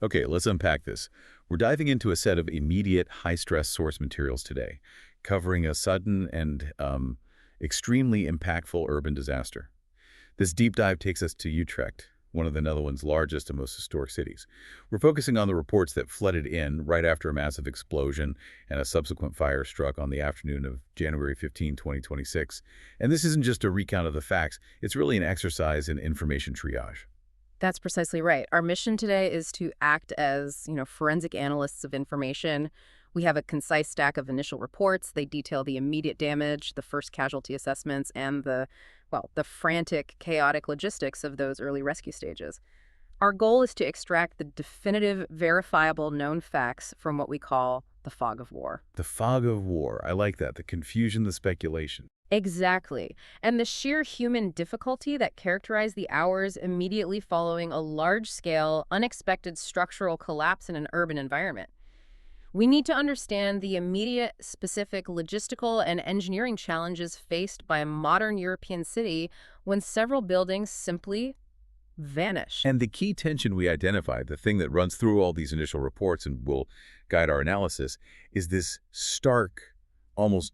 Okay, let's unpack this. We're diving into a set of immediate high-stress source materials today, covering a sudden and extremely impactful urban disaster. This deep dive takes us to Utrecht, one of the Netherlands' largest and most historic cities. We're focusing on the reports that flooded in right after a massive explosion and a subsequent fire struck on the afternoon of January 15, 2026. And this isn't just a recount of the facts, it's really an exercise in information triage. That's precisely right. Our mission today is to act as, forensic analysts of information. We have a concise stack of initial reports. They detail the immediate damage, the first casualty assessments, and the frantic, chaotic logistics of those early rescue stages. Our goal is to extract the definitive, verifiable known facts from what we call the fog of war. The fog of war, I like that, the confusion, the speculation. Exactly. And the sheer human difficulty that characterized the hours immediately following a large-scale, unexpected structural collapse in an urban environment. We need to understand the immediate, specific logistical and engineering challenges faced by a modern European city when several buildings simply vanish. And the key tension we identified, the thing that runs through all these initial reports and will guide our analysis, is this stark, almost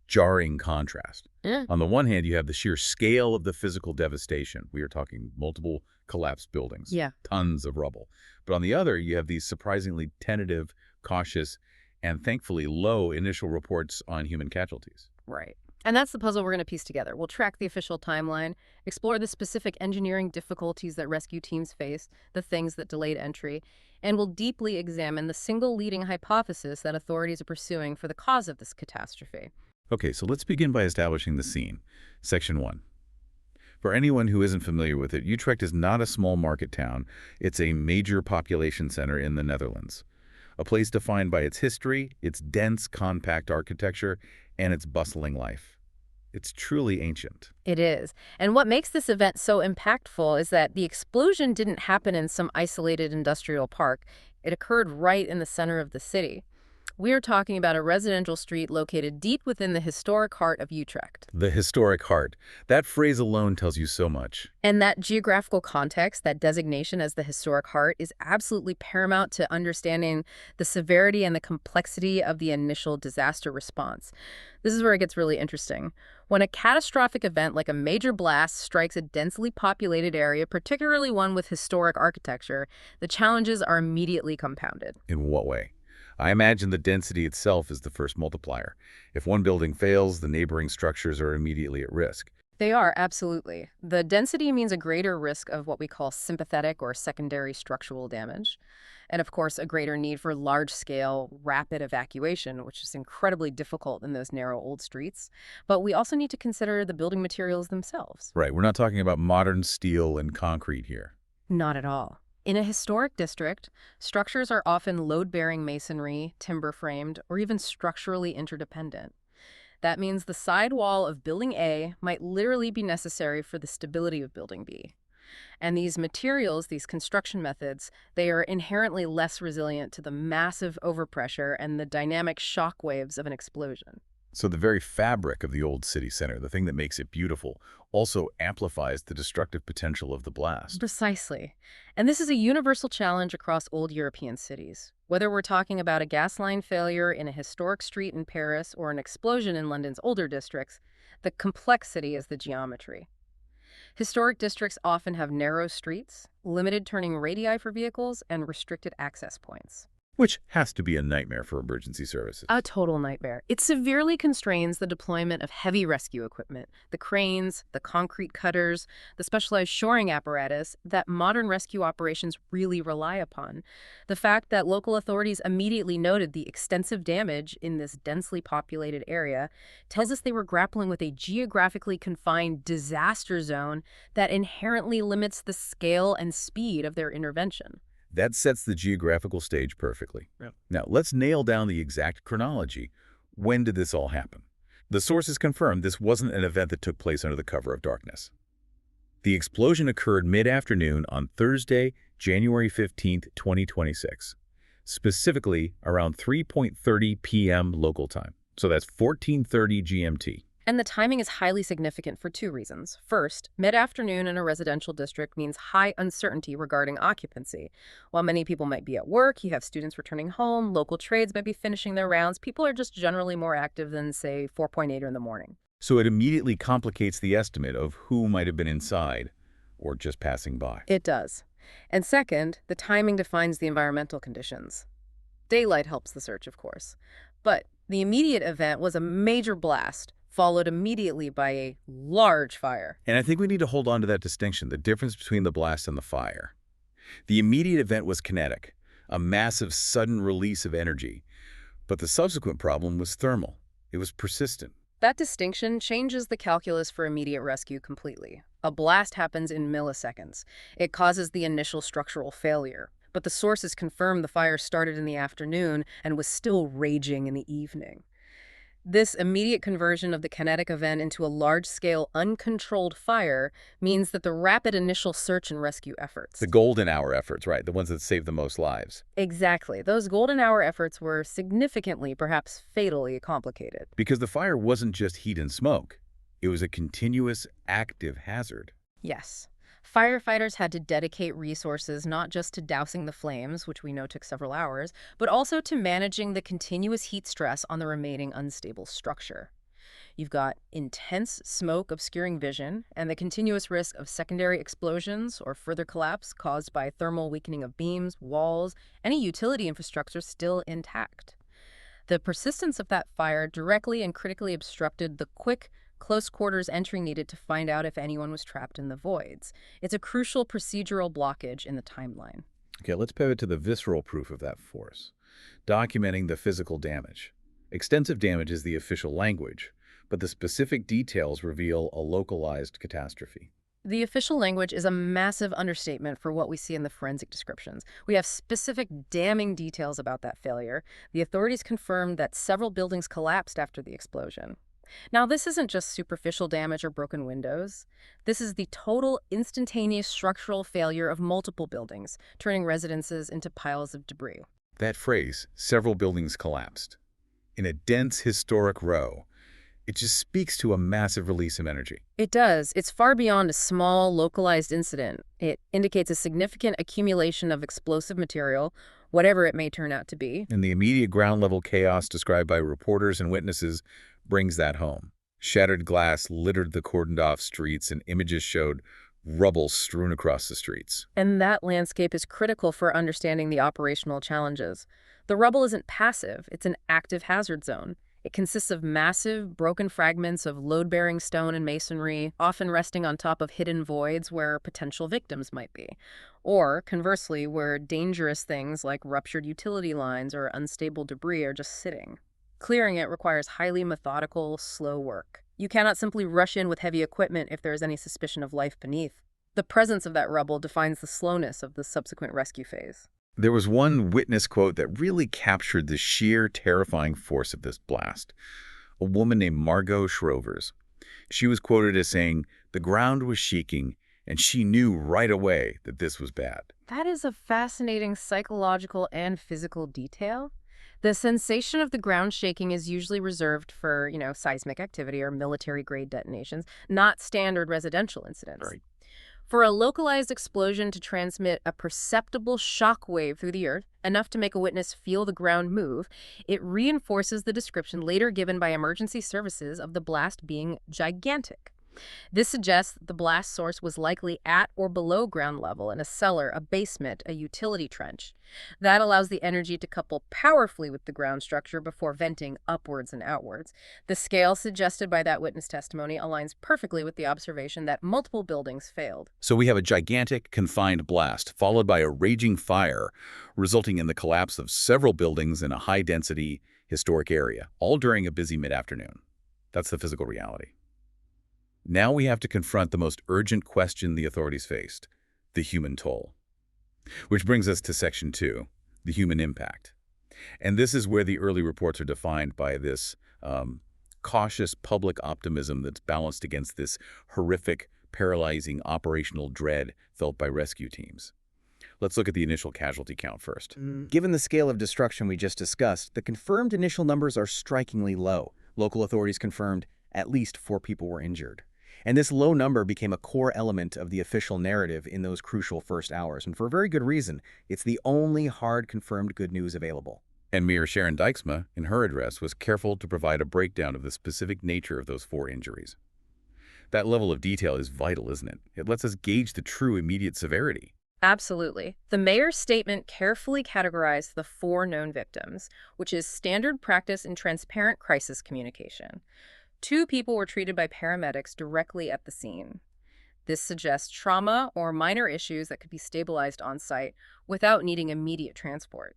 jarring contrast. Yeah. On the one hand, you have the sheer scale of the physical devastation. We are talking multiple collapsed buildings, Yeah. tons of rubble. But on the other, you have these surprisingly tentative, cautious, and thankfully low initial reports on human casualties. Right. And that's the puzzle we're going to piece together. We'll track the official timeline, explore the specific engineering difficulties that rescue teams faced, the things that delayed entry, and we'll deeply examine the single leading hypothesis that authorities are pursuing for the cause of this catastrophe. Okay, so let's begin by establishing the scene. Section 1. For anyone who isn't familiar with it, Utrecht is not a small market town. It's a major population center in the Netherlands. A place defined by its history, its dense, compact architecture, and its bustling life. It's truly ancient. It is. And what makes this event so impactful is that the explosion didn't happen in some isolated industrial park. It occurred right in the center of the city. We are talking about a residential street located deep within the historic heart of Utrecht. The historic heart. That phrase alone tells you so much. And that geographical context, that designation as the historic heart, is absolutely paramount to understanding the severity and the complexity of the initial disaster response. This is where it gets really interesting. When a catastrophic event like a major blast strikes a densely populated area, particularly one with historic architecture, the challenges are immediately compounded. In what way? I imagine the density itself is the first multiplier. If one building fails, the neighboring structures are immediately at risk. They are, absolutely. The density means a greater risk of what we call sympathetic or secondary structural damage. And of course, a greater need for large-scale, rapid evacuation, which is incredibly difficult in those narrow old streets. But we also need to consider the building materials themselves. Right, we're not talking about modern steel and concrete here. Not at all. In a historic district, structures are often load-bearing masonry, timber-framed, or even structurally interdependent. That means the sidewall of Building A might literally be necessary for the stability of Building B. And these materials, these construction methods, they are inherently less resilient to the massive overpressure and the dynamic shock waves of an explosion. So the very fabric of the old city center, the thing that makes it beautiful, also amplifies the destructive potential of the blast. Precisely. And this is a universal challenge across old European cities. Whether we're talking about a gas line failure in a historic street in Paris or an explosion in London's older districts, the complexity is the geometry. Historic districts often have narrow streets, limited turning radii for vehicles, and restricted access points. Which has to be a nightmare for emergency services. A total nightmare. It severely constrains the deployment of heavy rescue equipment, the cranes, the concrete cutters, the specialized shoring apparatus that modern rescue operations really rely upon. The fact that local authorities immediately noted the extensive damage in this densely populated area tells us they were grappling with a geographically confined disaster zone that inherently limits the scale and speed of their intervention. That sets the geographical stage perfectly. Yep. Now, let's nail down the exact chronology. When did this all happen? The sources confirmed this wasn't an event that took place under the cover of darkness. The explosion occurred mid-afternoon on Thursday, January 15, 2026, specifically around 3:30 p.m. local time. So that's 14:30 GMT. And the timing is highly significant for two reasons. First, mid-afternoon in a residential district means high uncertainty regarding occupancy. While many people might be at work, you have students returning home, local trades might be finishing their rounds, people are just generally more active than, say, 4.8 in the morning. So it immediately complicates the estimate of who might have been inside or just passing by. It does. And second, the timing defines the environmental conditions. Daylight helps the search, of course. But the immediate event was a major blast, followed immediately by a large fire. And I think we need to hold on to that distinction, the difference between the blast and the fire. The immediate event was kinetic, a massive sudden release of energy. But the subsequent problem was thermal. It was persistent. That distinction changes the calculus for immediate rescue completely. A blast happens in milliseconds. It causes the initial structural failure. But the sources confirm the fire started in the afternoon and was still raging in the evening. This immediate conversion of the kinetic event into a large-scale, uncontrolled fire means that the rapid initial search and rescue efforts— The golden hour efforts, right, the ones that saved the most lives. Exactly. Those golden hour efforts were significantly, perhaps fatally, complicated. Because the fire wasn't just heat and smoke. It was a continuous, active hazard. Yes. Firefighters had to dedicate resources not just to dousing the flames, which we know took several hours, but also to managing the continuous heat stress on the remaining unstable structure. You've got intense smoke obscuring vision and the continuous risk of secondary explosions or further collapse caused by thermal weakening of beams, walls, any utility infrastructure still intact. The persistence of that fire directly and critically obstructed the quick, close-quarters entry needed to find out if anyone was trapped in the voids. It's a crucial procedural blockage in the timeline. Okay, let's pivot to the visceral proof of that force, documenting the physical damage. Extensive damage is the official language, but the specific details reveal a localized catastrophe. The official language is a massive understatement for what we see in the forensic descriptions. We have specific damning details about that failure. The authorities confirmed that several buildings collapsed after the explosion. Now, this isn't just superficial damage or broken windows. This is the total, instantaneous structural failure of multiple buildings, turning residences into piles of debris. That phrase, several buildings collapsed, in a dense historic row, it just speaks to a massive release of energy. It does. It's far beyond a small, localized incident. It indicates a significant accumulation of explosive material, whatever it may turn out to be. And the immediate ground-level chaos described by reporters and witnesses brings that home. Shattered glass littered the cordoned-off streets, and images showed rubble strewn across the streets. And that landscape is critical for understanding the operational challenges. The rubble isn't passive, it's an active hazard zone. It consists of massive, broken fragments of load-bearing stone and masonry, often resting on top of hidden voids where potential victims might be. Or, conversely, where dangerous things like ruptured utility lines or unstable debris are just sitting. Clearing it requires highly methodical, slow work. You cannot simply rush in with heavy equipment if there is any suspicion of life beneath. The presence of that rubble defines the slowness of the subsequent rescue phase. There was one witness quote that really captured the sheer, terrifying force of this blast. A woman named Margot Schrovers. She was quoted as saying, "The ground was shaking, and she knew right away that this was bad." That is a fascinating psychological and physical detail. The sensation of the ground shaking is usually reserved for, seismic activity or military-grade detonations, not standard residential incidents. Right. For a localized explosion to transmit a perceptible shock wave through the earth, enough to make a witness feel the ground move, it reinforces the description later given by emergency services of the blast being gigantic. This suggests that the blast source was likely at or below ground level in a cellar, a basement, a utility trench. That allows the energy to couple powerfully with the ground structure before venting upwards and outwards. The scale suggested by that witness testimony aligns perfectly with the observation that multiple buildings failed. So we have a gigantic, confined blast, followed by a raging fire, resulting in the collapse of several buildings in a high-density, historic area, all during a busy mid-afternoon. That's the physical reality. Now we have to confront the most urgent question the authorities faced, the human toll. Which brings us to Section 2, the human impact. And this is where the early reports are defined by this cautious public optimism that's balanced against this horrific, paralyzing operational dread felt by rescue teams. Let's look at the initial casualty count first. Given the scale of destruction we just discussed, the confirmed initial numbers are strikingly low. Local authorities confirmed At least 4 people were injured. And this low number became a core element of the official narrative in those crucial first hours, and for a very good reason. It's the only hard confirmed good news available. And Mayor Sharon Dijksma, in her address, was careful to provide a breakdown of the specific nature of those 4 injuries. That level of detail is vital, isn't it? It lets us gauge the true immediate severity. Absolutely. The mayor's statement carefully categorized the 4 known victims, which is standard practice in transparent crisis communication. 2 people were treated by paramedics directly at the scene. This suggests trauma or minor issues that could be stabilized on site without needing immediate transport.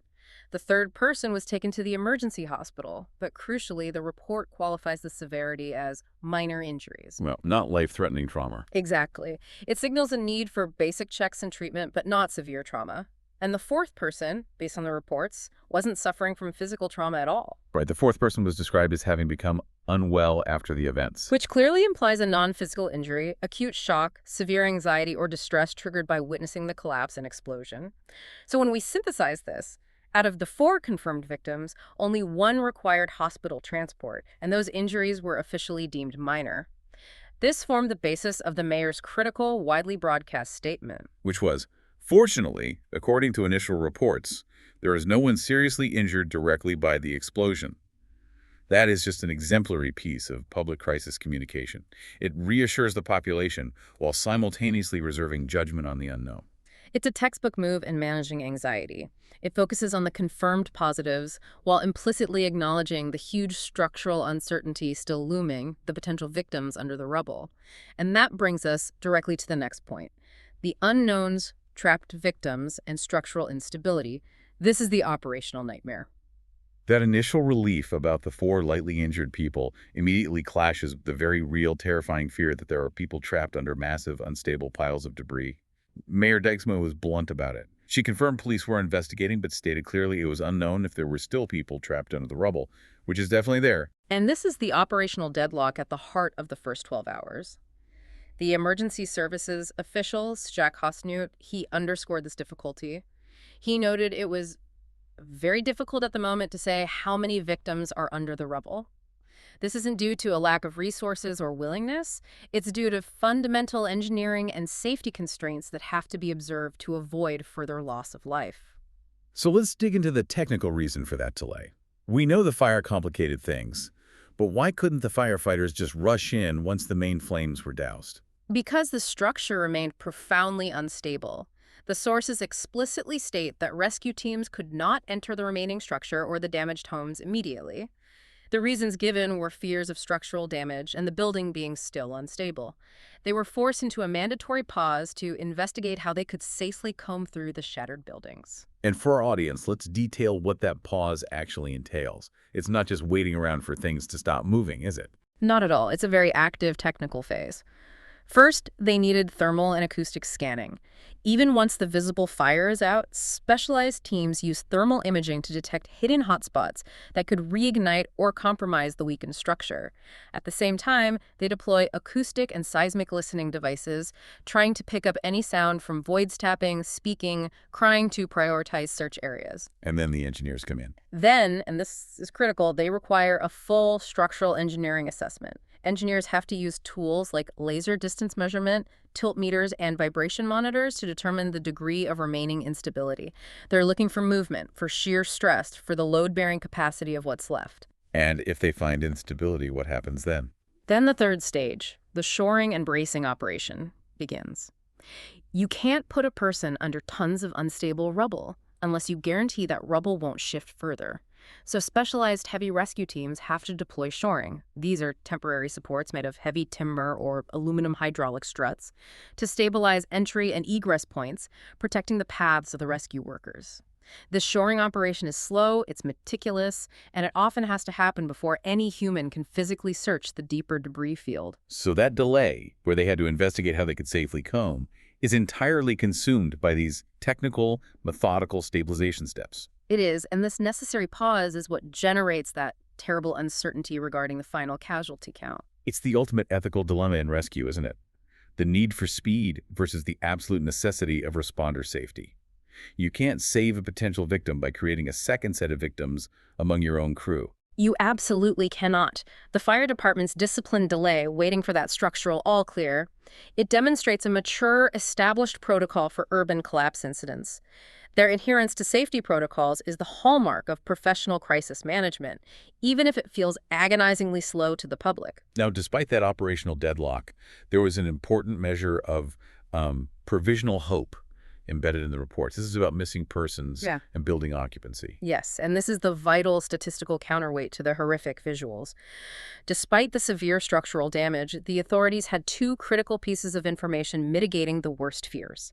The 3rd person was taken to the emergency hospital, but crucially, the report qualifies the severity as minor injuries. Well, not life-threatening trauma. Exactly. It signals a need for basic checks and treatment, but not severe trauma. And the 4th person, based on the reports, wasn't suffering from physical trauma at all. Right, the 4th person was described as having become unwell after the events. Which clearly implies a non-physical injury, acute shock, severe anxiety, or distress triggered by witnessing the collapse and explosion. So when we synthesize this, out of the 4 confirmed victims, only 1 required hospital transport, and those injuries were officially deemed minor. This formed the basis of the mayor's critical, widely broadcast statement. Which was, fortunately, according to initial reports, there is no one seriously injured directly by the explosion. That is just an exemplary piece of public crisis communication. It reassures the population while simultaneously reserving judgment on the unknown. It's a textbook move in managing anxiety. It focuses on the confirmed positives while implicitly acknowledging the huge structural uncertainty still looming, the potential victims under the rubble. And that brings us directly to the next point. The unknowns, trapped victims, and structural instability. This is the operational nightmare. That initial relief about the 4 lightly injured people immediately clashes with the very real, terrifying fear that there are people trapped under massive, unstable piles of debris. Mayor Dijksma was blunt about it. She confirmed police were investigating, but stated clearly it was unknown if there were still people trapped under the rubble, which is definitely there. And this is the operational deadlock at the heart of the first 12 hours. The emergency services officials, Jack Hosnut, he underscored this difficulty. He noted it was very difficult at the moment to say how many victims are under the rubble. This isn't due to a lack of resources or willingness. It's due to fundamental engineering and safety constraints that have to be observed to avoid further loss of life. So let's dig into the technical reason for that delay. We know the fire complicated things, but why couldn't the firefighters just rush in once the main flames were doused? Because the structure remained profoundly unstable. The sources explicitly state that rescue teams could not enter the remaining structure or the damaged homes immediately. The reasons given were fears of structural damage and the building being still unstable. They were forced into a mandatory pause to investigate how they could safely comb through the shattered buildings. And for our audience, let's detail what that pause actually entails. It's not just waiting around for things to stop moving, is it? Not at all. It's a very active technical phase. First, they needed thermal and acoustic scanning. Even once the visible fire is out, specialized teams use thermal imaging to detect hidden hotspots that could reignite or compromise the weakened structure. At the same time, they deploy acoustic and seismic listening devices, trying to pick up any sound from voids tapping, speaking, crying to prioritize search areas. And then the engineers come in. Then, and this is critical, they require a full structural engineering assessment. Engineers have to use tools like laser distance measurement, tilt meters, and vibration monitors to determine the degree of remaining instability. They're looking for movement, for shear stress, for the load-bearing capacity of what's left. And if they find instability, what happens then? Then the 3rd stage, the shoring and bracing operation, begins. You can't put a person under tons of unstable rubble unless you guarantee that rubble won't shift further. So specialized heavy rescue teams have to deploy shoring. These are temporary supports made of heavy timber or aluminum hydraulic struts to stabilize entry and egress points, protecting the paths of the rescue workers. This shoring operation is slow, it's meticulous, and it often has to happen before any human can physically search the deeper debris field. So that delay, where they had to investigate how they could safely comb, is entirely consumed by these technical, methodical stabilization steps. It is, and this necessary pause is what generates that terrible uncertainty regarding the final casualty count. It's the ultimate ethical dilemma in rescue, isn't it? The need for speed versus the absolute necessity of responder safety. You can't save a potential victim by creating a second set of victims among your own crew. You absolutely cannot. The fire department's disciplined delay, waiting for that structural all clear, it demonstrates a mature, established protocol for urban collapse incidents. Their adherence to safety protocols is the hallmark of professional crisis management, even if it feels agonizingly slow to the public. Now, despite that operational deadlock, there was an important measure of provisional hope embedded in the reports. This is about missing persons Yeah. and building occupancy. Yes, and this is the vital statistical counterweight to the horrific visuals. Despite the severe structural damage, the authorities had two critical pieces of information mitigating the worst fears.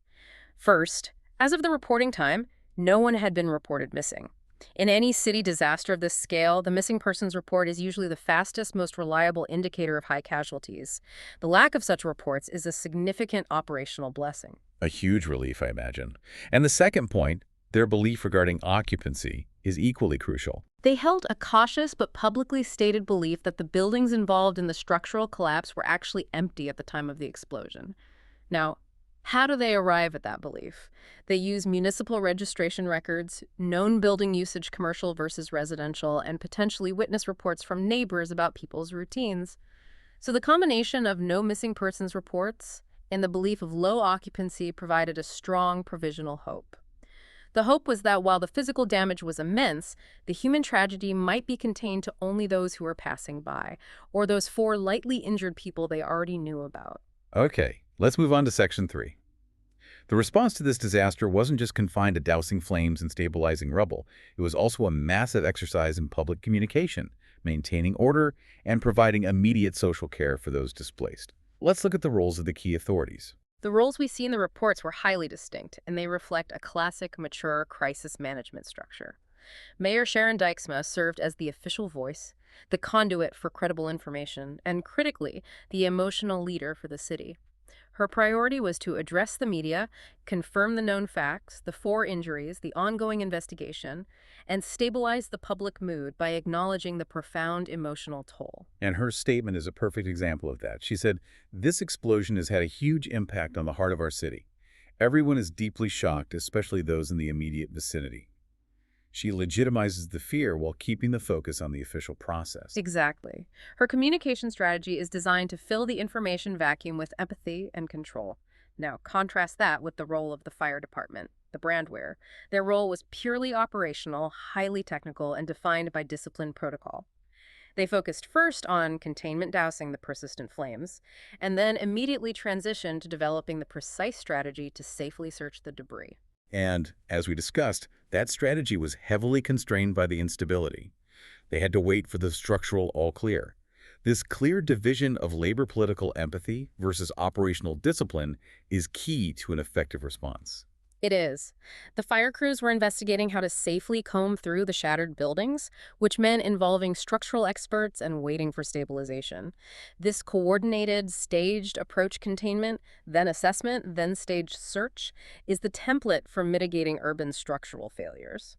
First, as of the reporting time, no one had been reported missing. In any city disaster of this scale, the missing persons report is usually the fastest, most reliable indicator of high casualties. The lack of such reports is a significant operational blessing. A huge relief, I imagine. And the second point, their belief regarding occupancy, is equally crucial. They held a cautious but publicly stated belief that the buildings involved in the structural collapse were actually empty at the time of the explosion. Now, how do they arrive at that belief? They use municipal registration records, known building usage commercial versus residential, and potentially witness reports from neighbors about people's routines. So the combination of no missing persons reports and the belief of low occupancy provided a strong provisional hope. The hope was that while the physical damage was immense, the human tragedy might be contained to only those who were passing by, or those four lightly injured people they already knew about. Okay, let's move on to Section 3. The response to this disaster wasn't just confined to dousing flames and stabilizing rubble. It was also a massive exercise in public communication, maintaining order, and providing immediate social care for those displaced. Let's look at the roles of the key authorities. The roles we see in the reports were highly distinct, and they reflect a classic, mature crisis management structure. Mayor Sharon Dijksma served as the official voice, the conduit for credible information, and critically, the emotional leader for the city. Her priority was to address the media, confirm the known facts, the four injuries, the ongoing investigation, and stabilize the public mood by acknowledging the profound emotional toll. And her statement is a perfect example of that. She said, "This explosion has had a huge impact on the heart of our city. Everyone is deeply shocked, especially those in the immediate vicinity." She legitimizes the fear while keeping the focus on the official process. Exactly. Her communication strategy is designed to fill the information vacuum with empathy and control. Now, contrast that with the role of the fire department, the brand wearer. Their role was purely operational, highly technical, and defined by disciplined protocol. They focused first on containment dousing the persistent flames, and then immediately transitioned to developing the precise strategy to safely search the debris. And, as we discussed, that strategy was heavily constrained by the instability. They had to wait for the structural all clear. This clear division of labor-political empathy versus operational discipline is key to an effective response. It is. The fire crews were investigating how to safely comb through the shattered buildings, which meant involving structural experts and waiting for stabilization. This coordinated, staged approach containment, then assessment, then staged search, is the template for mitigating urban structural failures.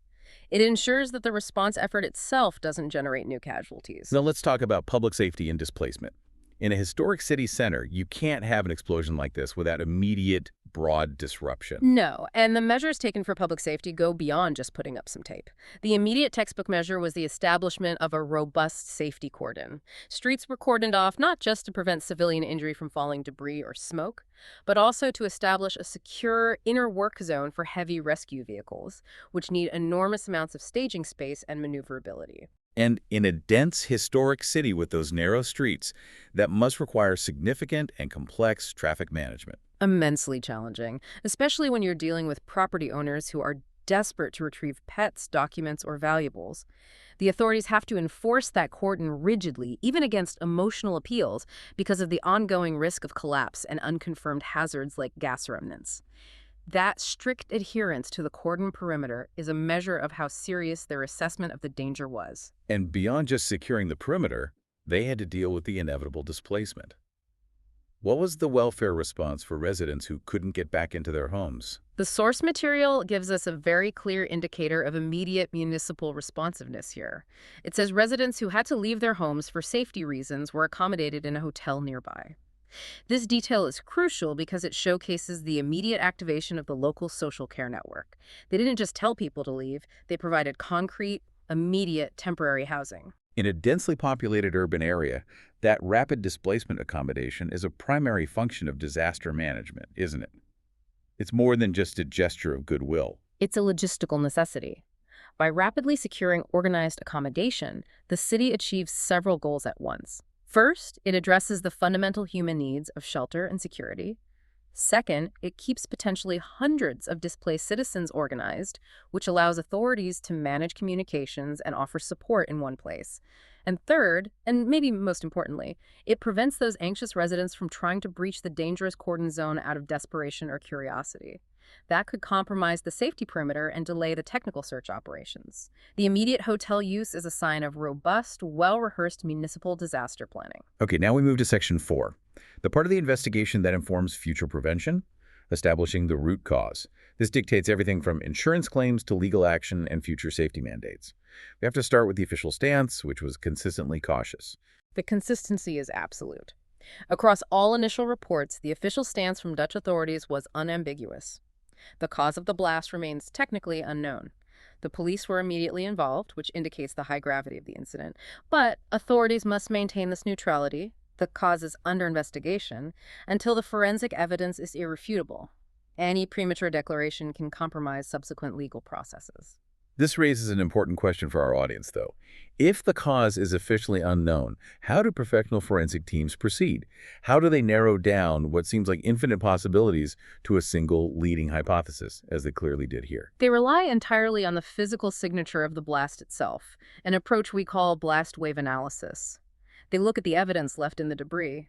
It ensures that the response effort itself doesn't generate new casualties. Now let's talk about public safety and displacement. In a historic city center, you can't have an explosion like this without immediate, broad disruption. No, and the measures taken for public safety go beyond just putting up some tape. The immediate textbook measure was the establishment of a robust safety cordon. Streets were cordoned off not just to prevent civilian injury from falling debris or smoke, but also to establish a secure inner work zone for heavy rescue vehicles, which need enormous amounts of staging space and maneuverability. And in a dense, historic city with those narrow streets, that must require significant and complex traffic management. Immensely challenging, especially when you're dealing with property owners who are desperate to retrieve pets, documents, or valuables. The authorities have to enforce that cordon rigidly, even against emotional appeals, because of the ongoing risk of collapse and unconfirmed hazards like gas remnants. That strict adherence to the cordon perimeter is a measure of how serious their assessment of the danger was. And beyond just securing the perimeter, they had to deal with the inevitable displacement. What was the welfare response for residents who couldn't get back into their homes? The source material gives us a very clear indicator of immediate municipal responsiveness here. It says residents who had to leave their homes for safety reasons were accommodated in a hotel nearby. This detail is crucial because it showcases the immediate activation of the local social care network. They didn't just tell people to leave, they provided concrete, immediate temporary housing. In a densely populated urban area, that rapid displacement accommodation is a primary function of disaster management, isn't it? It's more than just a gesture of goodwill. It's a logistical necessity. By rapidly securing organized accommodation, the city achieves several goals at once. First, it addresses the fundamental human needs of shelter and security. Second, it keeps potentially hundreds of displaced citizens organized, which allows authorities to manage communications and offer support in one place. And third, and maybe most importantly, it prevents those anxious residents from trying to breach the dangerous cordon zone out of desperation or curiosity. That could compromise the safety perimeter and delay the technical search operations. The immediate hotel use is a sign of robust, well-rehearsed municipal disaster planning. Okay, now we move to Section 4, the part of the investigation that informs future prevention, establishing the root cause. This dictates everything from insurance claims to legal action and future safety mandates. We have to start with the official stance, which was consistently cautious. The consistency is absolute. Across all initial reports, the official stance from Dutch authorities was unambiguous. The cause of the blast remains technically unknown. The police were immediately involved, which indicates the high gravity of the incident, but authorities must maintain this neutrality, the cause is under investigation, until the forensic evidence is irrefutable. Any premature declaration can compromise subsequent legal processes. This raises an important question for our audience, though. If the cause is officially unknown, how do professional forensic teams proceed? How do they narrow down what seems like infinite possibilities to a single leading hypothesis, as they clearly did here? They rely entirely on the physical signature of the blast itself, an approach we call blast wave analysis. They look at the evidence left in the debris,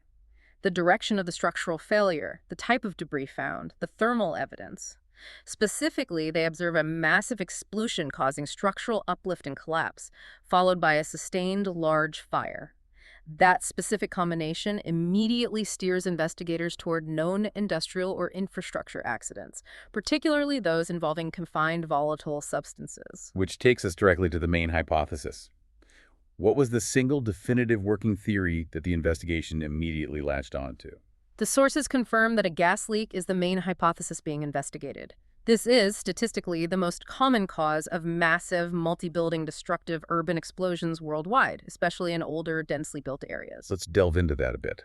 the direction of the structural failure, the type of debris found, the thermal evidence. Specifically, they observe a massive explosion causing structural uplift and collapse, followed by a sustained large fire. That specific combination immediately steers investigators toward known industrial or infrastructure accidents, particularly those involving confined volatile substances. Which takes us directly to the main hypothesis. What was the single definitive working theory that the investigation immediately latched onto? The sources confirm that a gas leak is the main hypothesis being investigated. This is, statistically, the most common cause of massive, multi-building destructive urban explosions worldwide, especially in older, densely built areas. Let's delve into that a bit.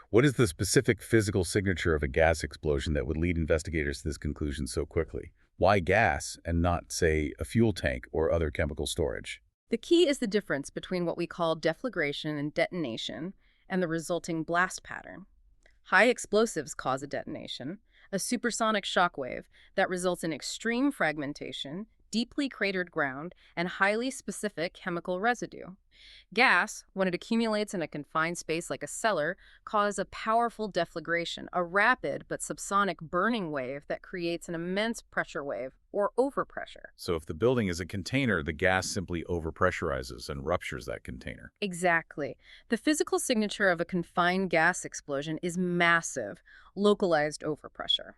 What is the specific physical signature of a gas explosion that would lead investigators to this conclusion so quickly? Why gas and not, say, a fuel tank or other chemical storage? The key is the difference between what we call deflagration and detonation and the resulting blast pattern. High explosives cause a detonation, a supersonic shockwave that results in extreme fragmentation, deeply cratered ground, and highly specific chemical residue. Gas, when it accumulates in a confined space like a cellar, causes a powerful deflagration, a rapid but subsonic burning wave that creates an immense pressure wave, or overpressure. So if the building is a container, the gas simply overpressurizes and ruptures that container. Exactly. The physical signature of a confined gas explosion is massive, localized overpressure.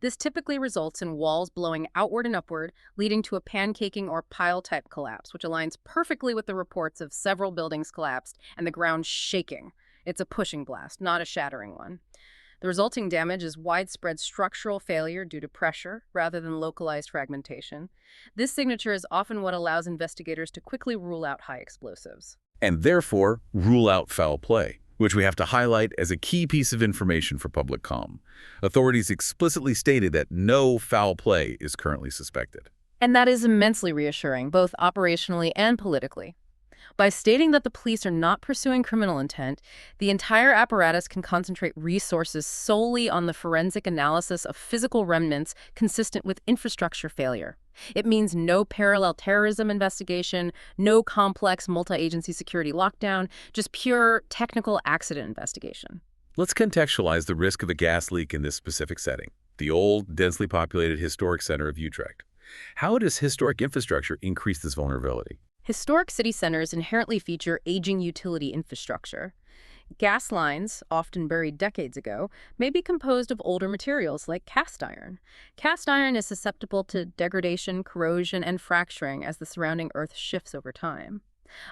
This typically results in walls blowing outward and upward, leading to a pancaking or pile-type collapse, which aligns perfectly with the reports of several buildings collapsed and the ground shaking. It's a pushing blast, not a shattering one. The resulting damage is widespread structural failure due to pressure rather than localized fragmentation. This signature is often what allows investigators to quickly rule out high explosives. And therefore, rule out foul play, which we have to highlight as a key piece of information for public calm. Authorities explicitly stated that no foul play is currently suspected. And that is immensely reassuring, both operationally and politically. By stating that the police are not pursuing criminal intent, the entire apparatus can concentrate resources solely on the forensic analysis of physical remnants consistent with infrastructure failure. It means no parallel terrorism investigation, no complex multi-agency security lockdown, just pure technical accident investigation. Let's contextualize the risk of a gas leak in this specific setting, the old, densely populated historic center of Utrecht. How does historic infrastructure increase this vulnerability? Historic city centers inherently feature aging utility infrastructure. Gas lines, often buried decades ago, may be composed of older materials like cast iron. Cast iron is susceptible to degradation, corrosion, and fracturing as the surrounding earth shifts over time.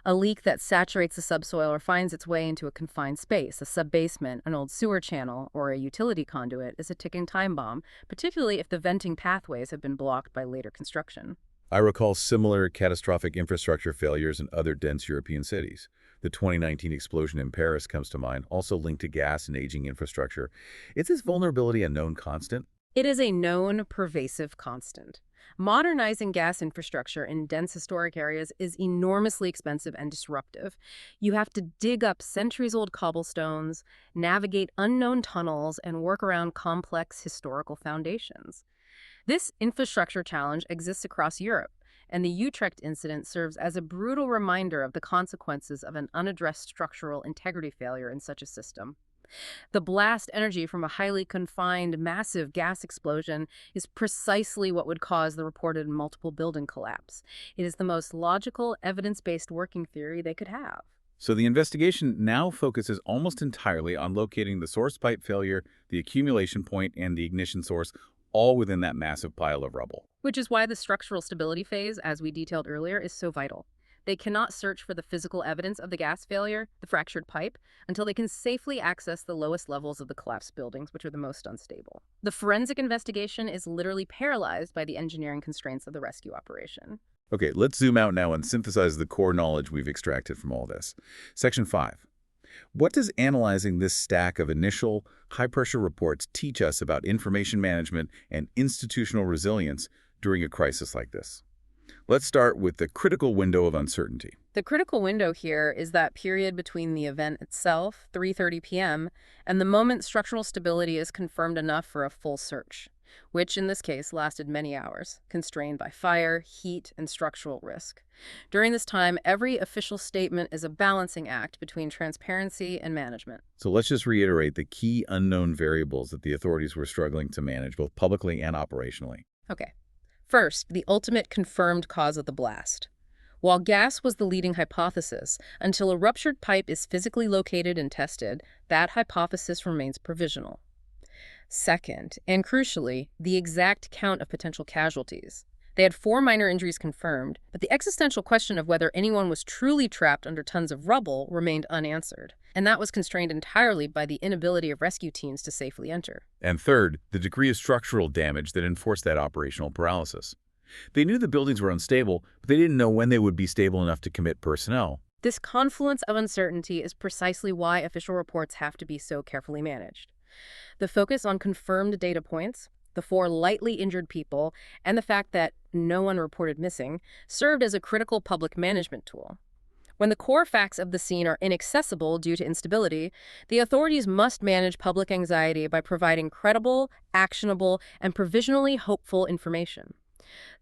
A leak that saturates the subsoil or finds its way into a confined space, a subbasement, an old sewer channel, or a utility conduit, is a ticking time bomb, particularly if the venting pathways have been blocked by later construction. I recall similar catastrophic infrastructure failures in other dense European cities. The 2019 explosion in Paris comes to mind, also linked to gas and aging infrastructure. Is this vulnerability a known constant? It is a known, pervasive constant. Modernizing gas infrastructure in dense historic areas is enormously expensive and disruptive. You have to dig up centuries-old cobblestones, navigate unknown tunnels, and work around complex historical foundations. This infrastructure challenge exists across Europe, and the Utrecht incident serves as a brutal reminder of the consequences of an unaddressed structural integrity failure in such a system. The blast energy from a highly confined, massive gas explosion is precisely what would cause the reported multiple building collapse. It is the most logical, evidence-based working theory they could have. So the investigation now focuses almost entirely on locating the source pipe failure, the accumulation point, and the ignition source, all within that massive pile of rubble. Which is why the structural stability phase, as we detailed earlier, is so vital. They cannot search for the physical evidence of the gas failure, the fractured pipe, until they can safely access the lowest levels of the collapsed buildings, which are the most unstable. The forensic investigation is literally paralyzed by the engineering constraints of the rescue operation. Okay, let's zoom out now and synthesize the core knowledge we've extracted from all this. Section 5. What does analyzing this stack of initial, high-pressure reports teach us about information management and institutional resilience during a crisis like this? Let's start with the critical window of uncertainty. The critical window here is that period between the event itself, 3:30 p.m., and the moment structural stability is confirmed enough for a full search, which in this case lasted many hours, constrained by fire, heat, and structural risk. During this time, every official statement is a balancing act between transparency and management. So let's just reiterate the key unknown variables that the authorities were struggling to manage, both publicly and operationally. Okay. First, the ultimate confirmed cause of the blast. While gas was the leading hypothesis, until a ruptured pipe is physically located and tested, that hypothesis remains provisional. Second, and crucially, the exact count of potential casualties. They had 4 minor injuries confirmed, but the existential question of whether anyone was truly trapped under tons of rubble remained unanswered, and that was constrained entirely by the inability of rescue teams to safely enter. And third, the degree of structural damage that enforced that operational paralysis. They knew the buildings were unstable, but they didn't know when they would be stable enough to commit personnel. This confluence of uncertainty is precisely why official reports have to be so carefully managed. The focus on confirmed data points, the 4 lightly injured people, and the fact that no one reported missing served as a critical public management tool. When the core facts of the scene are inaccessible due to instability, the authorities must manage public anxiety by providing credible, actionable, and provisionally hopeful information.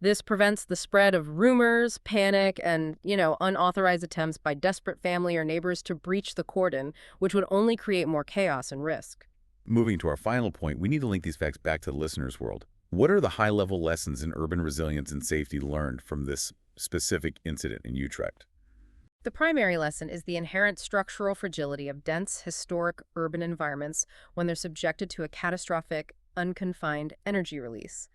This prevents the spread of rumors, panic, and, unauthorized attempts by desperate family or neighbors to breach the cordon, which would only create more chaos and risk. Moving to our final point, we need to link these facts back to the listener's world. What are the high-level lessons in urban resilience and safety learned from this specific incident in Utrecht? The primary lesson is the inherent structural fragility of dense, historic urban environments when they're subjected to a catastrophic, unconfined energy release.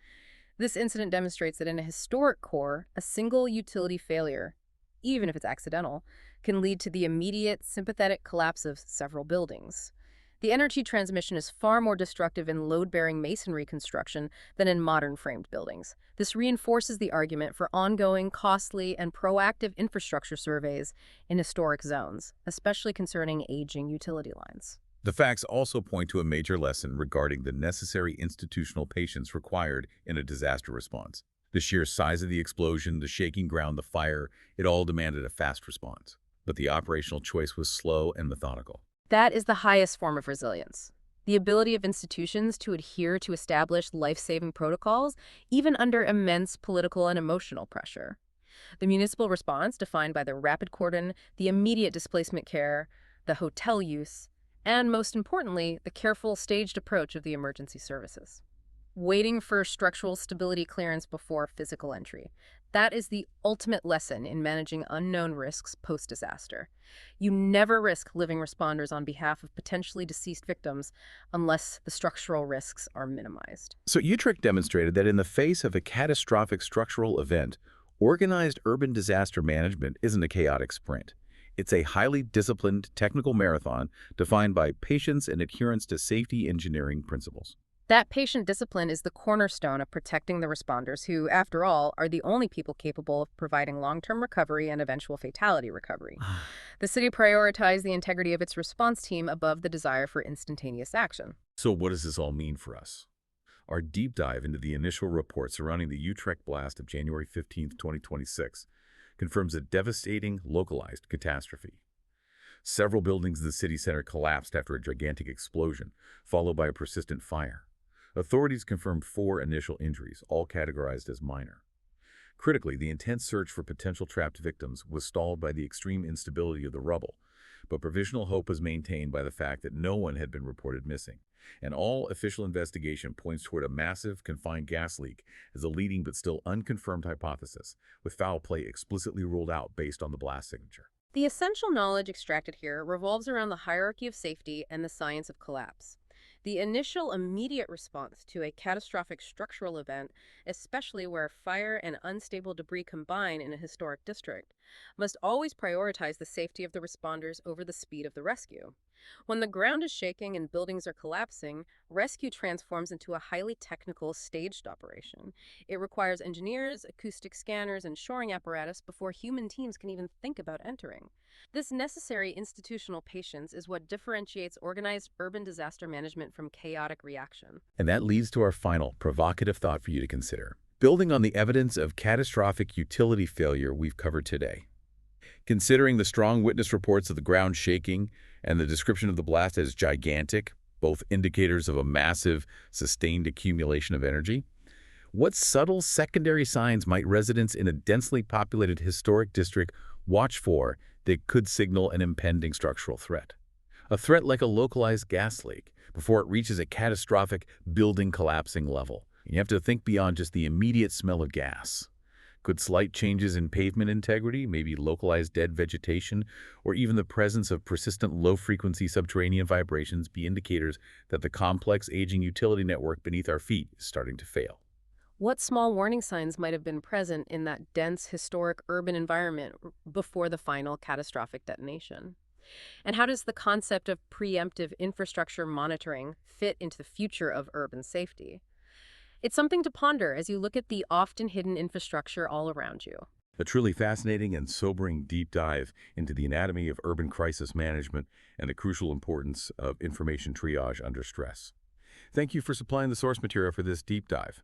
This incident demonstrates that in a historic core, a single utility failure, even if it's accidental, can lead to the immediate, sympathetic collapse of several buildings. The energy transmission is far more destructive in load-bearing masonry construction than in modern framed buildings. This reinforces the argument for ongoing, costly, and proactive infrastructure surveys in historic zones, especially concerning aging utility lines. The facts also point to a major lesson regarding the necessary institutional patience required in a disaster response. The sheer size of the explosion, the shaking ground, the fire, it all demanded a fast response. But the operational choice was slow and methodical. That is the highest form of resilience. The ability of institutions to adhere to established life-saving protocols, even under immense political and emotional pressure. The municipal response, defined by the rapid cordon, the immediate displacement care, the hotel use, and most importantly, the careful, staged approach of the emergency services. Waiting for structural stability clearance before physical entry. That is the ultimate lesson in managing unknown risks post-disaster. You never risk living responders on behalf of potentially deceased victims unless the structural risks are minimized. So Utrecht demonstrated that in the face of a catastrophic structural event, organized urban disaster management isn't a chaotic sprint. It's a highly disciplined technical marathon defined by patience and adherence to safety engineering principles. That patient discipline is the cornerstone of protecting the responders who, after all, are the only people capable of providing long-term recovery and eventual fatality recovery. The city prioritized the integrity of its response team above the desire for instantaneous action. So what does this all mean for us? Our deep dive into the initial report surrounding the Utrecht blast of January 15, 2026 confirms a devastating, localized catastrophe. Several buildings in the city center collapsed after a gigantic explosion, followed by a persistent fire. Authorities confirmed 4 initial injuries, all categorized as minor. Critically, the intense search for potential trapped victims was stalled by the extreme instability of the rubble, but provisional hope was maintained by the fact that no one had been reported missing, and all official investigation points toward a massive, confined gas leak as a leading but still unconfirmed hypothesis, with foul play explicitly ruled out based on the blast signature. The essential knowledge extracted here revolves around the hierarchy of safety and the science of collapse. The initial immediate response to a catastrophic structural event, especially where fire and unstable debris combine in a historic district, must always prioritize the safety of the responders over the speed of the rescue. When the ground is shaking and buildings are collapsing, rescue transforms into a highly technical, staged operation. It requires engineers, acoustic scanners, and shoring apparatus before human teams can even think about entering. This necessary institutional patience is what differentiates organized urban disaster management from chaotic reaction. And that leads to our final, provocative thought for you to consider. Building on the evidence of catastrophic utility failure we've covered today, considering the strong witness reports of the ground shaking and the description of the blast as gigantic, both indicators of a massive, sustained accumulation of energy, what subtle secondary signs might residents in a densely populated historic district watch for that could signal an impending structural threat? A threat like a localized gas leak before it reaches a catastrophic building collapsing level. You have to think beyond just the immediate smell of gas. Could slight changes in pavement integrity, maybe localized dead vegetation, or even the presence of persistent low-frequency subterranean vibrations be indicators that the complex aging utility network beneath our feet is starting to fail? What small warning signs might have been present in that dense, historic urban environment before the final catastrophic detonation? And how does the concept of preemptive infrastructure monitoring fit into the future of urban safety? It's something to ponder as you look at the often hidden infrastructure all around you. A truly fascinating and sobering deep dive into the anatomy of urban crisis management and the crucial importance of information triage under stress. Thank you for supplying the source material for this deep dive.